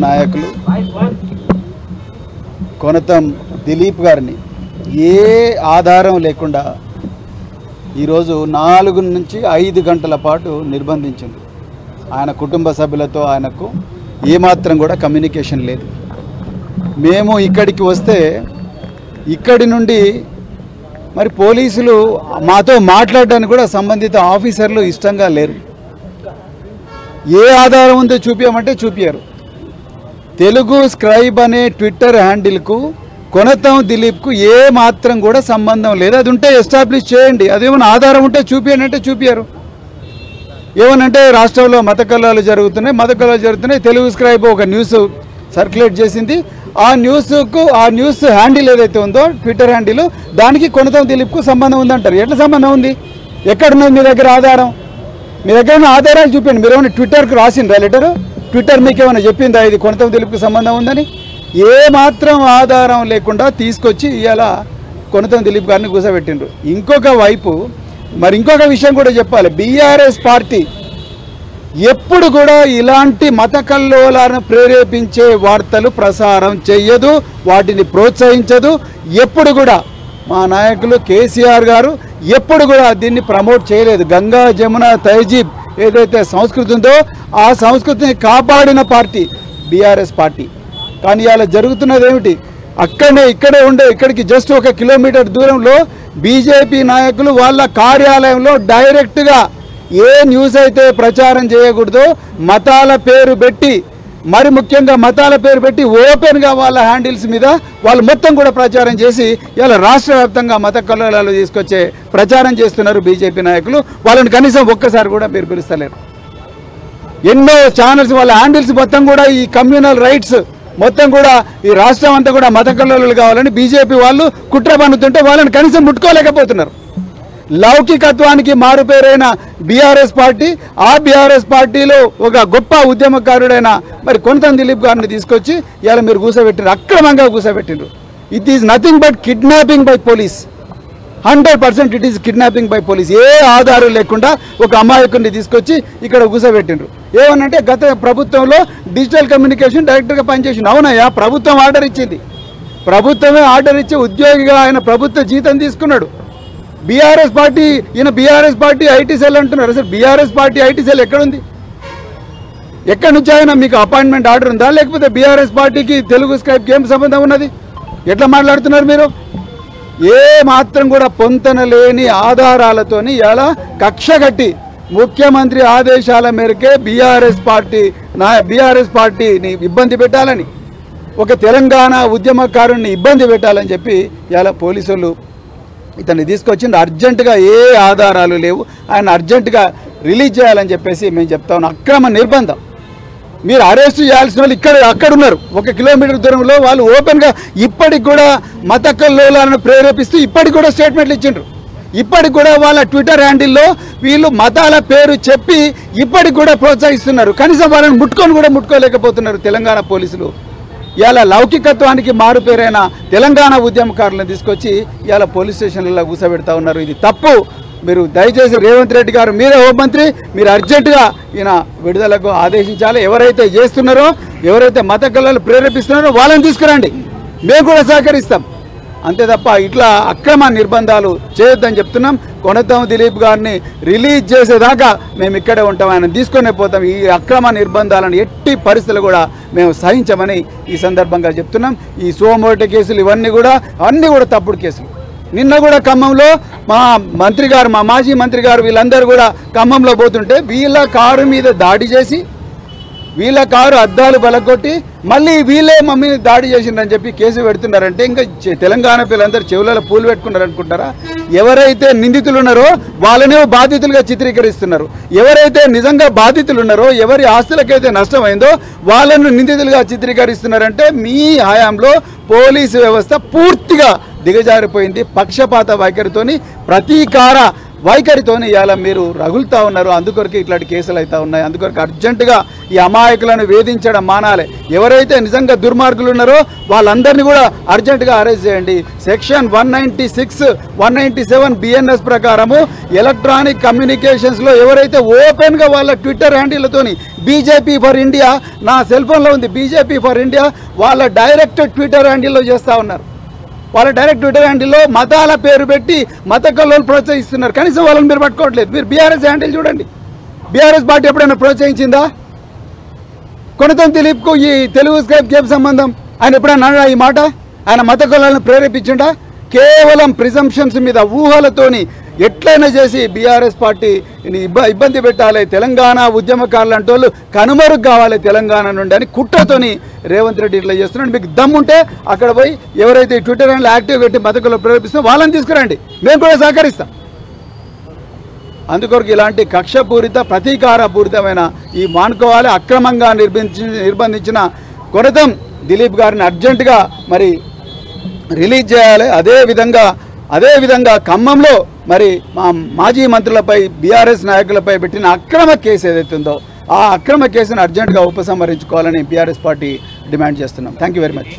నాయకులు కొనతం దిలీప్ గారిని ఏ ఆధారం లేకుండా ఈరోజు 4 నుంచి 5 గంటల పాటు నిర్బంధించింది. ఆయన కుటుంబ సభ్యులతో ఆయనకు ఏమాత్రం కూడా కమ్యూనికేషన్ లేదు. మేము ఇక్కడికి వస్తే ఇక్కడి నుండి మరి పోలీసులు మాతో మాట్లాడడానికి కూడా సంబంధిత ఆఫీసర్లు ఇష్టంగా లేరు. ఏ ఆధారం ఉందో చూపించమంటే చూపించారు. తెలుగు స్క్రైబ్ అనే ట్విట్టర్ హ్యాండిల్కు కొనతం దిలీప్కు ఏ మాత్రం కూడా సంబంధం లేదు. అది ఉంటే ఎస్టాబ్లిష్ చేయండి, అదేమైనా ఆధారం ఉంటే చూపించండి అంటే చూపించారు. ఏమనంటే రాష్ట్రంలో మత కలహాలు జరుగుతున్నాయి, తెలుగు స్క్రైబ్ ఒక న్యూస్ సర్క్యులేట్ చేసింది. ఆ న్యూస్ హ్యాండిల్ ఏదైతే ఉందో ట్విట్టర్ హ్యాండిల్, దానికి కొనతం దిలీప్కు సంబంధం ఉందంటారు. ఎట్లా సంబంధం ఉంది? ఎక్కడున్నది మీ దగ్గర ఆధారం? మీ దగ్గర ఉన్న ఆధారాలు చూపించండి. మీరు ఏమైనా ట్విట్టర్కి రాసిండ్రా లెటరు? ట్విట్టర్ మీకు ఏమైనా చెప్పిందా ఇది కొనతం దిలీప్కి సంబంధం ఉందని? ఏ మాత్రం ఆధారం లేకుండా తీసుకొచ్చి ఇవాళ కొనతం దిలీప్ గారిని కూసబెట్టిండ్రు. ఇంకొక వైపు మరి ఇంకొక విషయం కూడా చెప్పాలి. బీఆర్ఎస్ పార్టీ ఎప్పుడు కూడా ఇలాంటి మత కల్లోలాలను ప్రేరేపించే వార్తలు ప్రసారం చెయ్యదు, వాటిని ప్రోత్సహించదు. ఎప్పుడు కూడా మా నాయకులు కేసీఆర్ గారు ఎప్పుడు కూడా దీన్ని ప్రమోట్ చేయలేదు. గంగా జమున తహజీబ్ ఏదైతే సంస్కృతి ఉందో ఆ సంస్కృతిని కాపాడిన పార్టీ బీఆర్ఎస్ పార్టీ. కానీ ఇవాళ జరుగుతున్నది ఏమిటి? ఇక్కడికి జస్ట్ 1 కిలోమీటర్ దూరంలో బీజేపీ నాయకులు వాళ్ళ కార్యాలయంలో డైరెక్ట్గా ఏ న్యూస్ అయితే ప్రచారం చేయకూడదో మతాల పేరు పెట్టి, మరి ముఖ్యంగా మతాల పేరు పెట్టి ఓపెన్గా వాళ్ళ హ్యాండిల్స్ మీద వాళ్ళు మొత్తం కూడా ప్రచారం చేసి ఇలా రాష్ట్ర వ్యాప్తంగా మత కల్లోలాలు తీసుకొచ్చే ప్రచారం చేస్తున్నారు బీజేపీ నాయకులు. వాళ్ళని కనీసం ఒక్కసారి కూడా మీరు పిలుస్తలేరు. ఎన్నో ఛానల్స్ వాళ్ళ హ్యాండిల్స్ మొత్తం కూడా ఈ కమ్యూనల్ రైట్స్ మొత్తం కూడా ఈ రాష్ట్రం అంతా కూడా మత కల్లోలాలు కావాలని బీజేపీ వాళ్ళు కుట్ర పన్నుతుంటే వాళ్ళని కనీసం ముట్టుకోలేకపోతున్నారు. లౌకికత్వానికి మారుపేరైన బీఆర్ఎస్ పార్టీ, ఆ బీఆర్ఎస్ పార్టీలో ఒక గొప్ప ఉద్యమకారుడైన మరి కొనతం దిలీప్ గారిని తీసుకొచ్చి ఇలా మీరు కూసబెట్టిండ్రు, అక్రమంగా కూసబెట్టిండ్రు. It is nothing but kidnapping by police. 100% it is kidnapping by police. ఏ ఆధారం లేకుండా ఒక అమాయకుడిని తీసుకొచ్చి ఇక్కడ కూసబెట్టిండ్రు. ఏమనంటే గత ప్రభుత్వంలో డిజిటల్ కమ్యూనికేషన్ డైరెక్టర్గా పనిచేసింది. అవునయ్యా, ప్రభుత్వం ఆర్డర్ ఇచ్చింది. ప్రభుత్వమే ఆర్డర్ ఇచ్చి ఉద్యోగిగా ఆయన ప్రభుత్వ జీతం తీసుకున్నాడు. బీఆర్ఎస్ పార్టీ ఐటీ సెల్ అంటున్నారు. అసలు బీఆర్ఎస్ పార్టీ ఐటీ సెల్ ఎక్కడుంది? ఎక్కడి నుంచి అయినా మీకు అపాయింట్మెంట్ ఆర్డర్ ఉందా? లేకపోతే బీఆర్ఎస్ పార్టీకి తెలుగు స్క్రైబ్కి ఏం సంబంధం ఉన్నది? ఎట్లా మాట్లాడుతున్నారు మీరు? ఏ మాత్రం కూడా పొంతన లేని ఆధారాలతోని ఇలా కక్ష కట్టి ముఖ్యమంత్రి ఆదేశాల మేరకే బీఆర్ఎస్ పార్టీని ఇబ్బంది పెట్టాలని, ఒక తెలంగాణ ఉద్యమకారుణ్ణి ఇబ్బంది పెట్టాలని చెప్పి ఇలా పోలీసులు ఇతన్ని తీసుకొచ్చింది. అర్జెంటుగా ఏ ఆధారాలు లేవు, ఆయన అర్జెంటుగా రిలీజ్ చేయాలని చెప్పేసి మేము చెప్తా ఉన్నాం. అక్రమ నిర్బంధం. మీరు అరెస్ట్ చేయాల్సిన వాళ్ళు అక్కడ ఉన్నారు. 1 కిలోమీటర్ దూరంలో వాళ్ళు ఓపెన్గా ఇప్పటికి కూడా మత కల్లోలాలను ప్రేరేపిస్తూ ఇప్పటికి కూడా స్టేట్మెంట్లు ఇచ్చిండ్రు. ఇప్పటికి కూడా వాళ్ళ ట్విట్టర్ హ్యాండిల్లో వీళ్ళు మతాల పేరు చెప్పి ఇప్పటికి కూడా ప్రోత్సహిస్తున్నారు. కనీసం వాళ్ళని ముట్టుకోలేకపోతున్నారు తెలంగాణ పోలీసులు. ఇలా లౌకికత్వానికి మారుపేరైన తెలంగాణ ఉద్యమకారులను తీసుకొచ్చి ఇలా పోలీస్ స్టేషన్లలో కూసబెడతా ఉన్నారు. ఇది తప్పు. మీరు దయచేసి రేవంత్ రెడ్డి గారు, మీరే హోంమంత్రి, మీరు అర్జెంటుగా ఈయన విడుదలకు ఆదేశించాలి. ఎవరైతే చేస్తున్నారో, ఎవరైతే మత కల్లోలాలు ప్రేరేపిస్తున్నారో వాళ్ళని తీసుకురండి, మేము కూడా సహకరిస్తాం. అంతే తప్ప ఇట్లా అక్రమ నిర్బంధాలు చేయొద్దని చెప్తున్నాం. కొనతం దిలీప్ గారిని రిలీజ్ చేసేదాకా మేము ఇక్కడే ఉంటాం, ఆయన తీసుకునే పోతాం. ఈ అక్రమ నిర్బంధాలను ఎట్టి పరిస్థితులు కూడా మేము సహించమని ఈ సందర్భంగా చెప్తున్నాం. ఈ సోమోట కేసులు ఇవన్నీ కూడా తప్పుడు కేసులు. నిన్న కూడా ఖమ్మంలో మా మాజీ మంత్రి గారు వీళ్ళందరూ కూడా ఖమ్మంలో పోతుంటే వీళ్ళ కారు మీద దాడి చేసి, వీళ్ళ కారు అద్దాలు బలగొట్టి మళ్ళీ వీళ్ళే మమ్మీని దాడి చేసిండ్రని చెప్పి కేసు పెడుతున్నారంటే ఇంకా తెలంగాణ పిల్లలందరూ చెవులలో పూలు పెట్టుకున్నారనుకుంటారా? ఎవరైతే నిందితులు ఉన్నారో వాళ్ళనే బాధితులుగా చిత్రీకరిస్తున్నారు. ఎవరైతే నిజంగా బాధితులు ఉన్నారో, ఎవరి ఆస్తులకైతే నష్టమైందో వాళ్ళను నిందితులుగా చిత్రీకరిస్తున్నారంటే మీ హయాంలో పోలీసు వ్యవస్థ పూర్తిగా దిగజారిపోయింది. పక్షపాత వైఖరితోని ప్రతీకార వైఖరితోనే ఇవాళ మీరు రగులుతూ ఉన్నారు. అందుకొరకు ఇట్లాంటి కేసులు అవుతూ ఉన్నాయి. అందుకొరకు అర్జెంటుగా ఈ అమాయకులను వేధించడం మానాలి. ఎవరైతే నిజంగా దుర్మార్గులు ఉన్నారో వాళ్ళందరినీ కూడా అర్జెంటుగా అరెస్ట్ చేయండి. సెక్షన్ 196, 197 బిఎన్ఎస్ ప్రకారము ఎలక్ట్రానిక్ కమ్యూనికేషన్స్లో ఎవరైతే ఓపెన్గా వాళ్ళ ట్విట్టర్ హ్యాండిల్తోని బీజేపీ ఫర్ ఇండియా, నా సెల్ ఫోన్లో ఉంది బీజేపీ ఫర్ ఇండియా, వాళ్ళ డైరెక్ట్ ట్విట్టర్ హ్యాండిల్లో చేస్తూ ఉన్నారు. వాళ్ళ డైరెక్ట్ ట్విట్టర్ హ్యాండిల్లో మతాల పేరు పెట్టి మత కల్లోలు ప్రోత్సహిస్తున్నారు. కనీసం వాళ్ళని మీరు పట్టుకోవట్లేదు. మీరు బీఆర్ఎస్ హ్యాండిల్ చూడండి. బీఆర్ఎస్ పార్టీ ఎప్పుడైనా ప్రోత్సహించిందా? కొనతం దిలీప్కు ఈ తెలుగు స్క్రైబ్కి ఏం సంబంధం? ఆయన ఎప్పుడైనా అన్నాడా ఈ మాట? ఆయన మత కల్లోలను ప్రేరేపించిండా? కేవలం ప్రిజంప్షన్స్ మీద ఊహలతోని ఎట్లయినా చేసి బీఆర్ఎస్ పార్టీని ఇబ్బంది పెట్టాలి, తెలంగాణ ఉద్యమకారులు అంటే వాళ్ళు కనుమరుగు కావాలి తెలంగాణ నుండి అని కుట్రతోని రేవంత్ రెడ్డి ఇట్లా చేస్తున్నాడు. మీకు దమ్ముంటే అక్కడ పోయి ఎవరైతే ట్విట్టర్ హ్యాండిల్ యాక్టివ్ పెట్టి మతకులు ప్రేరేపిస్తున్నా వాళ్ళని తీసుకురండి, మేము కూడా సహకరిస్తాం. అందుకొరకు ఇలాంటి కక్షపూరిత ప్రతీకారపూరితమైన ఈ మానుకోవాలి. అక్రమంగా నిర్బంధించిన కొనతం దిలీప్ గారిని అర్జెంటుగా మరి రిలీజ్ చేయాలి. అదేవిధంగా ఖమ్మంలో మరి మా మాజీ మంత్రులపై బీఆర్ఎస్ నాయకులపై పెట్టిన అక్రమ కేసు ఏదైతే ఉందో ఆ అక్రమ కేసును అర్జెంటుగా ఉపసంహరించుకోవాలని బీఆర్ఎస్ పార్టీ డిమాండ్ చేస్తున్నాం. Thank you very much.